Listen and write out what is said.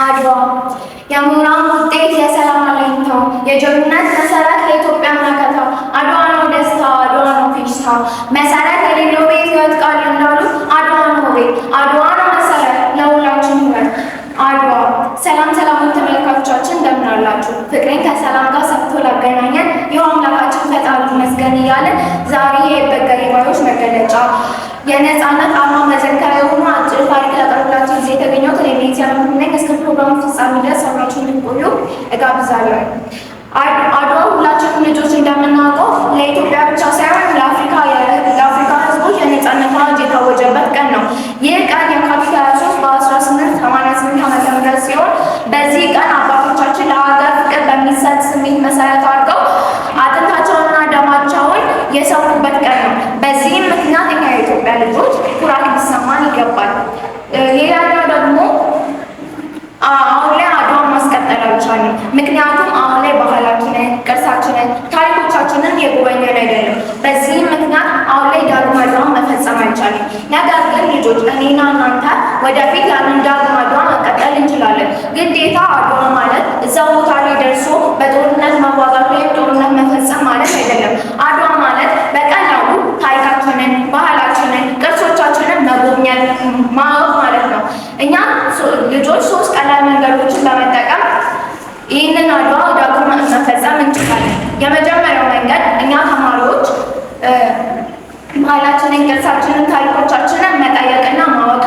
አድዋ የምሁራን ውጤት የሰላም አለኝታው የጀግንነት መሰረት ለኢትዮጵያ መከታ አድዋ ነው ደስታ አድዋ ነው ፌሽታ መሰረት የሌለው ቤት ይወድቃል እንዳሉ አድዋ ነው ቤት አድዋ ነው መሰረት ለሁላችን ይበል አድዋ። ሰላም ተመልካቾቻችን እንደምን አላችሁ? ፍቅሬን ከሰላም ጋር ሰፍቶ ላገናኘን ይኸው አምላካችን ፈጣሪ ይመስገን እያለን ዛሬ የበገሬ ባዮች መገለጫ የነፃነት አርማ መዘከሪያ የሆኑ አጭር ታሪክ ላቀርብላችሁ ጊዜ የተገኘሁት እኔ ቤዚያ ነኝ። እስከ ፕሮግራሙ ፍጻሜ ድረስ አብራችሁን እንድትቆዩ እጋብዛለሁ። አድዋ ሁላችንም ልጆች እንደምናውቀው ለኢትዮጵያ ብቻ ሳይሆን ለአፍሪካ ሕዝቦች የነፃነት አዋጅ የታወጀበት ቀን ነው። ይህ ቀን የካቲት 23 በ1888 ዓ.ም ሲሆን በዚህ ቀን አባቶቻችን ለሀገር ፍቅር በሚሰጥ ስሜት መሰረት አድርገው አጥንታቸውንና ደማቸውን የሰዉበት ቀን ነው። በዚህም ምክንያት እኛ የኢትዮጵያ ልጆች ኩራት ሊሰማን ይገባል። ሌላኛው ደግሞ አሁን ላይ አድዋን ማስቀጠል አልቻልንም። ምክንያቱም አሁን ላይ ባህላችንን፣ ቅርሳችንን፣ ታሪኮቻችንን የጎበኘን አይደለም። በዚህም ምክንያት አሁን ላይ ዳግም አድዋን መፈጸም አልቻልንም። ነገር ግን ልጆች እኔና እናንተ ወደፊት ያንን ዳግም አድዋን መቀጠል እንችላለን። ግዴታ አድዋ ማለት እዛ ቦታ ላይ ደርሶ በጦርነት መዋጋት ወይም ጦርነት መፈጸም ማለት አይደለም። አድዋ ማለት በቀላሉ ታሪካችንን፣ ባህላችንን፣ ቅርሶቻችንን መጎብኘት ማወቅ ማለት ነው። እኛ ልጆች ሶስት ቀላል መንገዶችን በመጠቀም ይህንን አድዋ ዳግም መፈጸም እንችላለን። የመጀመሪያው መንገድ እኛ ተማሪዎች ባህላችንን፣ ቅርሳችንን፣ ታሪኮቻችንን መጠየቅና ማወቅ።